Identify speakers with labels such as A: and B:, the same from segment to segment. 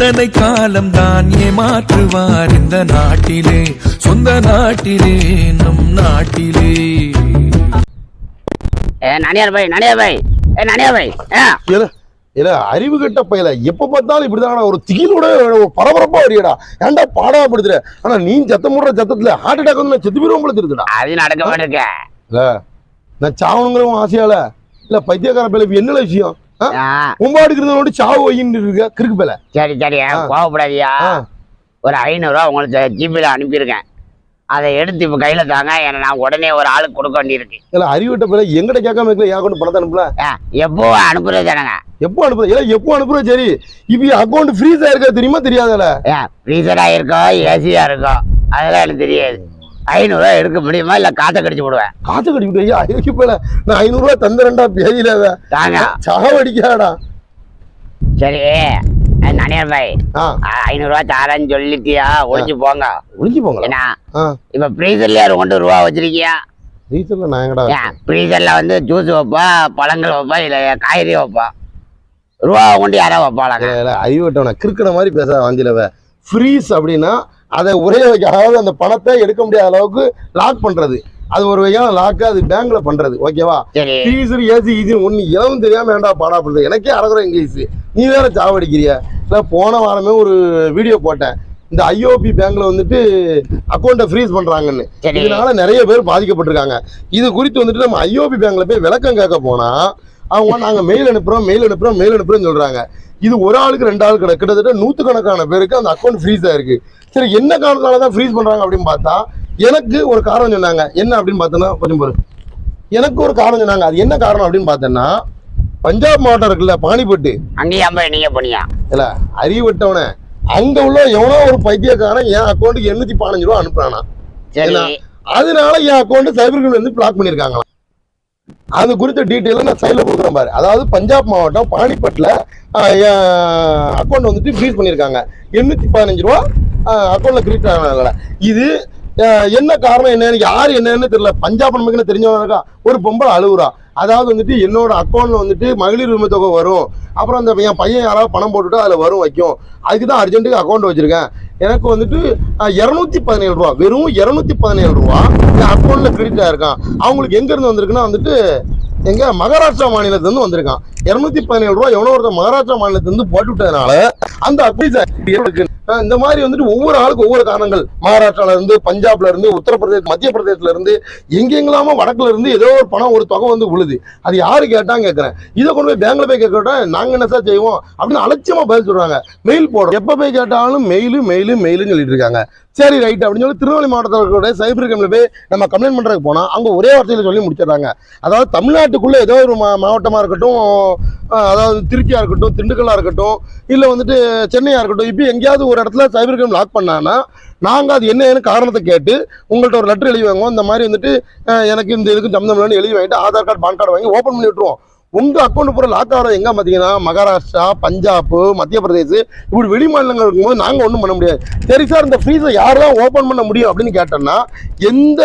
A: எத்தனை காலம் தான் ஏமாற்றுவார் இந்த நாட்டிலே, சொந்த நாட்டிலே, நம் நாட்டிலே.
B: அறிவு கட்ட பையல எப்ப பார்த்தாலும் இப்படிதான் ஒரு திகிலோட பரபரப்பா வரியடா. ஏன்டா பாடா படுத்துற? ஆனா நீ சத்தம் போடுற சத்தத்துல ஹார்ட் அட்டாக் வந்து செத்து போயிரும் போல தெரியுதுடா.
C: அது நடக்க மாட்டேங்க.
B: இல்ல நான் சாவணுங்கிறவன் ஆசையால இல்ல பைத்தியக்கார பையல என்ன விஷயம்? கும்பாடுக்கிறத சாவு வைன்னு இருக்க கிறுக்கு பையல.
C: சரி சரி கோவப்படாதியா. ஒரு 500 ரூபா உங்களுக்கு ஜிபில அனுப்பியிருக்கேன். அதை எடுத்து இப்ப கையில தாங்க. ஏன்னா நான் உடனே ஒரு ஆளுக்கு கொடுக்க வேண்டியிருக்கு.
B: இல்ல அறிவிட்ட பிள்ளை எங்கிட்ட கேட்காம இருக்கல. என் அக்கௌண்ட் பணத்தை அனுப்பல.
C: எப்போ அனுப்புறது தானங்க?
B: எப்போ அனுப்புறது? இல்ல எப்போ அனுப்புறது? சரி இப்ப அக்கௌண்ட் ஃப்ரீஸ் ஆயிருக்கா தெரியுமா தெரியாதல?
C: ஃப்ரீசர் ஆயிருக்கோ ஏசியா இருக்கோ அதெல்லாம் எனக்கு தெரியாது. 500 ரூபா எடுக்க முடியுமா இல்ல காத்த கடிச்சு போடுவேன்?
B: காத்த கடிச்சு விடுவியா? ஐயோ போல நான் 500 ரூபா தந்துறேன்டா பேதியில
C: தாங்க
B: சாவடிக்காடா.
C: சரி நனியர் பாய் 500 ரூபா தாரன்னு சொல்லிட்டியா? ஒளிஞ்சு போங்க.
B: ஒளிஞ்சு போங்க.
C: ஏன்னா இப்ப ஃப்ரீசர்ல 2 ரூபா வச்சிருக்கியா?
B: ஃப்ரீசர்ல நான் எங்கடா?
C: ஃப்ரீசர்ல வந்து ஜூஸ் வைப்பா, பழங்கள் வைப்பா, இல்ல காய்கறி வைப்பா. ரூபா கொண்டு யாரா வைப்பாளாங்க?
B: அறிவிட்டவன கிறுக்கிற மாதிரி பேச வாந்திலவ. ஃப்ரீஸ் அப்படின்னா அதை உரைய வைக்க, அதாவது அந்த பணத்தை எடுக்க முடியாத அளவுக்கு லாக் பண்றது. அது ஒரு வகையான லாக்கு, அது பேங்க்ல பண்றது. ஓகேவா? ஃப்ரீசர் ஏசி ஈஸி ஒன்னு இளவும் தெரியாம வேண்டா பாடாப்படுறது. எனக்கே அறகுற இங்கிலீஷ், நீ வேற சாவடிக்கிறிய. இல்ல போன வாரமே ஒரு வீடியோ போட்டேன். இந்த ஐஓபி பேங்க்ல வந்துட்டு அக்கௌண்ட்டை ஃப்ரீஸ் பண்றாங்கன்னு. இதனால நிறைய பேர் பாதிக்கப்பட்டிருக்காங்க. இது குறித்து வந்துட்டு நம்ம ஐஓபி பேங்க்ல போய் விளக்கம் கேட்க போனா அவங்க நாங்க மெயில் அனுப்புறோம் சொல்றாங்க. இது ஒரு ஆளுக்கு 2 ஆள் கிட்டத்தட்ட 100கணக்கான பேருக்கு அந்த அக்கௌண்ட் ஃப்ரீஸ் ஆயிருக்கு. சரி என்ன காரணத்தாலதான் ஃப்ரீஸ் பண்றாங்க அப்படின்னு பார்த்தா எனக்கு ஒரு காரணம் சொன்னாங்க. என்ன அப்படின்னு பார்த்தோன்னா கொஞ்சம் பாரு, எனக்கு ஒரு காரணம் சொன்னாங்க. அது என்ன காரணம் அப்படின்னு பார்த்தோன்னா பஞ்சாப் மாவட்டம் இருக்குல்ல பானிபட்டு, இல்ல அறிவிட்டவன அங்க உள்ள எவனோ ஒரு பைத்தியக்காரன் என் அக்கௌண்ட்டுக்கு 815 ரூபா அனுப்புறானா. அதனால என் அக்கௌண்ட் சைபர் கிரைம் வந்து பிளாக் பண்ணிருக்காங்களா. அது குறித்த டீட்டெயில நான் சைட்ல கொடுக்குறேன் பாரு. அதாவது பஞ்சாப் மாவட்டம் பானிபட்ல அக்கௌண்ட் வந்துட்டு ஃப்ரீஸ் பண்ணிருக்காங்க. 815 ரூபா அக்கௌண்ட்ல கிரெடிட் ஆகல. இது என்ன காரணம் என்னன்னு யாரு என்னன்னு தெரியல. பஞ்சாப் நமக்கு தெரிஞ்சவங்க ஒரு பொம்பளை அழுகுறா. அதாவது வந்துட்டு என்னோட அக்கௌண்ட்ல வந்துட்டு மகளிர் உரிமை தொகை வரும், அப்புறம் அந்த என் பையன் யாராவது பணம் போட்டுட்டு அதுல வரும் வைக்கும், அதுக்குதான் அர்ஜென்ட்டுக்கு அக்கௌண்ட் வச்சிருக்கேன். எனக்கு வந்துட்டு 217 ரூபா, வெறும் 217 ரூபா என் அக்கௌண்ட்ல கிரெடிட் ஆயிருக்கான். அவங்களுக்கு எங்க இருந்து வந்திருக்குன்னா வந்துட்டு எங்க மகாராஷ்டிரா மாநிலத்துல இருந்து வந்திருக்கான். 217 ரூபா எவனோ ஒருத்தர் மகாராஷ்டிரா மாநிலத்துல இருந்து போட்டு விட்டதுனால அந்த அக்கௌண்ட் இந்த மாதிரி வந்துட்டு ஒவ்வொரு ஆளுக்கு ஒவ்வொரு காரணங்கள். மகாராஷ்டிரால இருந்து, பஞ்சாப்ல இருந்து, உத்தரப்பிரதேஷ், மத்திய பிரதேசல இருந்து, எங்கெங்கெல்லாமோ வடக்குல இருந்து ஏதோ ஒரு பணம் ஒரு தொகை வந்து விழுது. அது யாரு கேட்டாங்க கேட்கறேன். இதை கொண்டு போய் பேங்க்ல போய் கேட்க நாங்க என்ன சார் செய்வோம் அப்படின்னு அலட்சியமா பதில் சொல்றாங்க. மெயில் போடுறோம், எப்ப போய் கேட்டாலும் மெயிலுன்னு சொல்லிட்டு இருக்காங்க. சரி ரைட் அப்படின்னு சொல்லி திருநெல்வேலி மாவட்டத்தோட சைபர் கிரைம்ல போய் நம்ம கம்ப்ளைண்ட் பண்றதுக்கு போனா அவங்க ஒரே வார்த்தையில சொல்லி முடிச்சிடறாங்க. அதாவது தமிழ்நாட்டுக்குள்ள ஏதோ ஒரு மாவட்டமா இருக்கட்டும், அதாவது திருச்சியா இருக்கட்டும், திண்டுக்கல்லா இருக்கட்டும், இல்ல வந்துட்டு சென்னையா இருக்கட்டும், இப்ப எங்கேயாவது ஒரு இடத்துல சைபர் கிரைம் லாக் பண்ணானா நாங்க அது என்னன்னு காரணத்தை கேட்டு உங்கள்கிட்ட ஒரு லெட்டர் எழுதி வாங்குவோம். இந்த மாதிரி வந்துட்டு எனக்கு இந்த இதுக்கு சம்பந்தம் எழுதி வாங்கிட்டு ஆதார் கார்டு பான் கார்டு வாங்கி ஓப்பன் பண்ணி விட்டுருவோம். உங்க அக்கௌண்ட் பூரா லாக் ஆகிறது எங்க பாத்தீங்கன்னா மகாராஷ்டிரா, பஞ்சாப், மத்திய பிரதேஷ், இப்படி வெளி மாநிலங்கள் இருக்கும்போது நாங்க ஒன்றும் பண்ண முடியாது. சரி சார் இந்த ஃப்ரீஸை யாரெல்லாம் ஓப்பன் பண்ண முடியும் அப்படின்னு கேட்டோம்னா எந்த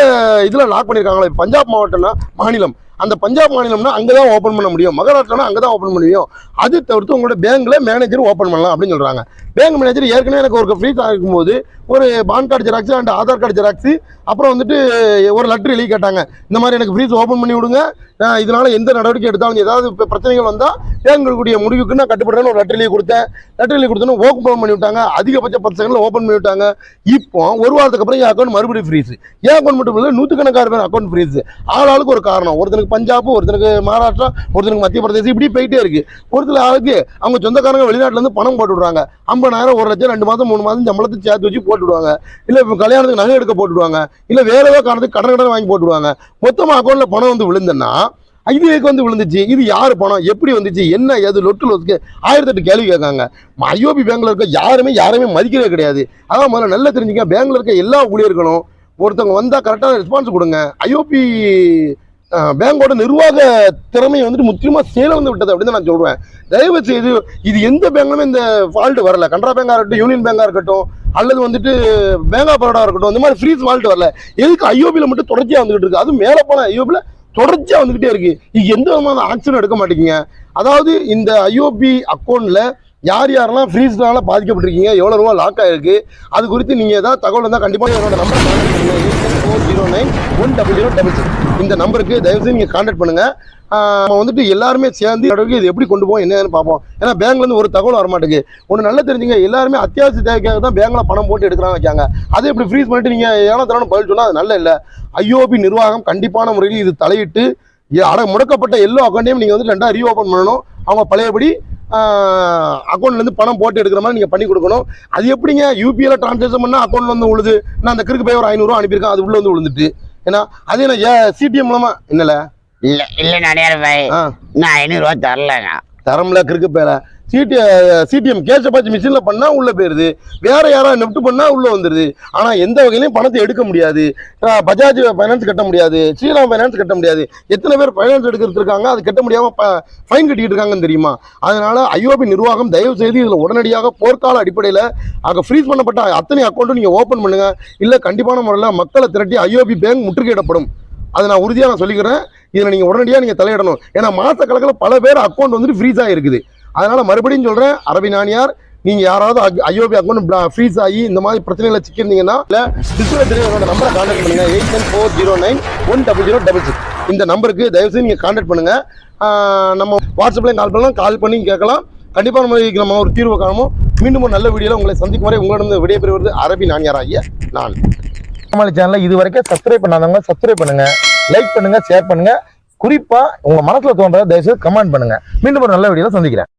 B: இதுல லாக் பண்ணியிருக்காங்களோ, பஞ்சாப் மாவட்டம்னா மாநிலம், அந்த பஞ்சாப் மாநிலம்னா அங்கதான் ஓப்பன் பண்ண முடியும், மகாராஷ்டிரானா அங்கதான் ஓப்பன் பண்ண முடியும். அது தவிர்த்து உங்களோட பேங்க்ல மேனேஜர் ஓப்பன் பண்ணலாம் அப்படின்னு சொல்றாங்க. பேங்க் மேனேஜர் ஏற்கனவே எனக்கு ஒரு ஃப்ரீஸ் ஆகும்போது ஒரு PAN card xerox and Aadhaar card xerox, அப்புறம் வந்துட்டு ஒரு லெட்டர் எழுதி கேட்டாங்க. இந்த மாதிரி எனக்கு ஃப்ரீஸ் ஓப்பன் பண்ணி விடுங்க, இதனால எந்த நடவடிக்கை எடுத்தாலும் ஏதாவது பிரச்சனைகள் வந்தா பேங்க் முடிவுக்கு நான் கட்டுப்படுறேன்னு ஒரு லெட்டர் எழுதி கொடுத்தேன். லெட்டர் எழுதி கொடுத்தோன்னு ஓப்பன் பண்ணி விட்டாங்க. அதிகபட்ச 10 செகண்ட்ல ஓப்பன் பண்ணி விட்டாங்க. இப்போ ஒரு வாரத்துக்கு அப்புறம் என் அக்கௌண்ட் மறுபடியும் ஃப்ரீஸ். என் அக்கௌண்ட் மட்டும் இல்லை 100கணக்கான பேர் அக்கௌண்ட் ஃப்ரீஸ். ஆளுக்கு ஒரு காரணம். ஒருத்தனுக்கு பஞ்சாப், ஒருத்தனுக்கு மகாராஷ்டிரா, ஒருத்தனுக்கு மத்திய பிரதேசம், இப்படி போயிட்டே இருக்கு. ஒருத்தர் ஆளுக்கு அவங்க சொந்தக்காரங்க வெளிநாட்டுல இருந்து பணம் போட்டு விடுறாங்க. 50,000, 1 லட்சம், 2 மாதம் 3 மாதம் சம்பளத்தை சேர்த்து வச்சு போட்டு விடுவாங்க. இல்ல இப்போ கல்யாணத்துக்கு நகை எடுக்க போட்டுடுவாங்க, இல்ல வேற ஏதோ காரணத்துக்கு கடன் வாங்கி போட்டுடுவாங்க. மொத்தமா அக்கௌண்ட்ல பணம் வந்து விழுந்துன்னா இதுக்கு வந்து விழுந்துச்சு, இது யாரு பணம், எப்படி வந்துச்சு, என்ன ஏது லொட்டு லொசுக்கு 1008 கேள்வி கேட்காங்க. ஐஓபி பேங்க்ல இருக்க யாருமே மதிக்கிறதே கிடையாது. அதான் முதல்ல நல்லா தெரிஞ்சுக்க, பேங்க்ல இருக்க எல்லா ஊழியர்களும் ஒருத்தவங்க வந்தா கரெக்டான ரெஸ்பான்ஸ் கொடுங்க. ஐஓபி பேங்கோட நிர்வாக திறமையை வந்துட்டு முற்றிலுமா சேல வந்து விட்டது அப்படின்னு நான் சொல்றேன். தயவு செய்து இது எந்த பேங்க்லுமே இந்த ஃபால்ட் வரல. கனரா பேங்கா இருக்கட்டும், யூனியன் பேங்கா இருக்கட்டும், அல்லது வந்துட்டு பேங்க் ஆஃப் பரோடா இருக்கட்டும், இந்த மாதிரி ஃப்ரீஸ் ஃபால்ட் வரல. எதுக்கு ஐஓபியில் மட்டும் தொடர்ச்சியா வந்துகிட்டு இருக்கு? அது மேலே போன ஐஓபியில் தொடர்ச்சியா வந்துகிட்டே இருக்கு. இது எந்த விதமான ஆக்ஷன் எடுக்க மாட்டேங்குங்க. அதாவது இந்த ஐஓபி அக்கௌண்ட்ல யார் யாரெல்லாம் ஃப்ரீஸ்னால பாதிக்கப்பட்டிருக்கீங்க, எவ்வளோ ரூபா லாக் ஆயிருக்கு, அது குறித்து நீங்கள் ஏதாவது தகவல் இருந்தால் கண்டிப்பாக என்னோட நம்பர் 409-100-6 இந்த நம்பருக்கு தயவுசெய்து நீங்கள் கான்டாக்ட் பண்ணுங்கள். நம்ம வந்துட்டு எல்லாருமே சேர்ந்து இது எப்படி கொண்டு போவோம் என்னன்னு பார்ப்போம். ஏன்னா பேங்க்லேருந்து ஒரு தகவல் வர மாட்டேங்குது. ஒன்று நல்லா தெரிஞ்சுங்க, எல்லாருமே அத்தியாவசிய தேவைக்காக தான் பேங்க்கில் பணம் போட்டு எடுக்கிறாங்க வைக்காங்க. அதை இப்படி ஃப்ரீஸ் பண்ணிட்டு நீங்கள் ஏனோ தரணும் பதில் சொன்னால் அது நல்ல இல்லை. ஐஓபி நிர்வாகம் கண்டிப்பான முறையில் இது தலையிட்டு முடக்கப்பட்ட எல்லா அக்கௌண்ட்டையும் நீங்கள் வந்து 2 ரீஓப்பன் பண்ணணும். அவங்க பழையபடி அக்கௌண்ட்லேருந்து பணம் போட்டு எடுக்கிற மாதிரி நீங்கள் பண்ணி கொடுக்கணும். அது எப்படிங்க யூபிஐல டிரான்சாக்ஷன் பண்ணால் அக்கௌண்ட்ல வந்து விழுது? நான் அந்த கிறுக்கு போய் ஒரு 500 ரூபா அனுப்பியிருக்கேன், அது உள்ள வந்து விழுந்துட்டு. ஏன்னா அது என்ன சிடிஎம் மூலமா என்னல
C: இல்ல நடிகர் பாய், நான் 500 ரூபா தரலங்க.
B: தரம்ல கிறுக்கு பேர சிடிஎம் கேஷ் பாச்சு மிஷின்ல பண்ணா உள்ள போயிருது, வேற யாராவது நெப்ட் பண்ணா உள்ள வந்துருது. ஆனா எந்த வகையிலையும் பணத்தை எடுக்க முடியாது. பஜாஜ் ஃபைனான்ஸ் கட்ட முடியாது, ஸ்ரீராம் ஃபைனான்ஸ் கட்ட முடியாது. எத்தனை பேர் ஃபைனான்ஸ் எடுக்கிறது இருக்காங்க, அது கட்ட முடியாம ஃபைன் கட்டிட்டு இருக்காங்கன்னு தெரியுமா? அதனால ஐஓபி நிர்வாகம் தயவு செய்து இதுல உடனடியாக போர்க்கால அடிப்படையில் அங்கே ஃப்ரீஸ் பண்ணப்பட்ட அத்தனை அக்கௌண்ட்டும் நீங்க ஓபன் பண்ணுங்க. இல்ல கண்டிப்பான முறையில் மக்களை திரட்டி ஐஓபி பேங்க் முற்றுகையிடப்படும். அதை நான் உறுதியாக நான் சொல்லிக்கிறேன். இதில் நீங்கள் உடனடியாக நீங்கள் தலையிடணும். ஏன்னா மாதக்கணக்கில் பல பேர் அக்கௌண்ட் வந்துட்டு ஃப்ரீஸ் ஆகிருக்குது. அதனால் மறுபடியும் சொல்கிறேன், அரபி நானியார், நீங்கள் யாராவது ஐஓபி அக்கௌண்ட் ஃப்ரீஸ் ஆகி இந்த மாதிரி பிரச்சனைகளை சிக்கியிருந்தீங்கன்னா இல்லை டிஸ்பிளே தெரியும் நம்பரை கான்டாக்ட் பண்ணுங்கள். 8940910066 இந்த நம்பருக்கு தயவுசெய்து நீங்கள் கான்டாக்ட் பண்ணுங்கள். நம்ம வாட்ஸ்அப்லேயும் கால் பண்ணலாம், கால் பண்ணி கேட்கலாம். கண்டிப்பாக நம்ம ஒரு தீர்வு காணுமோ. மீண்டும் ஒரு நல்ல வீடியோவில் உங்களை சந்திக்கும் வரை உங்களிடம் விடைபெறுவது அரபி நானியார் ஆகிய நான். நம்ம சேனலில் இது வரைக்கும் சப்ஸ்கிரைப் பண்ணாதவங்க சப்ஸ்கிரைப் பண்ணுங்க, லைக் பண்ணுங்க, ஷேர் பண்ணுங்க. குறிப்பா உங்க மனசுல தோன்றதை தயவுசெய்து கமெண்ட் பண்ணுங்க. மீண்டும் ஒரு நல்ல வீடியோல சந்திக்கிறேன்.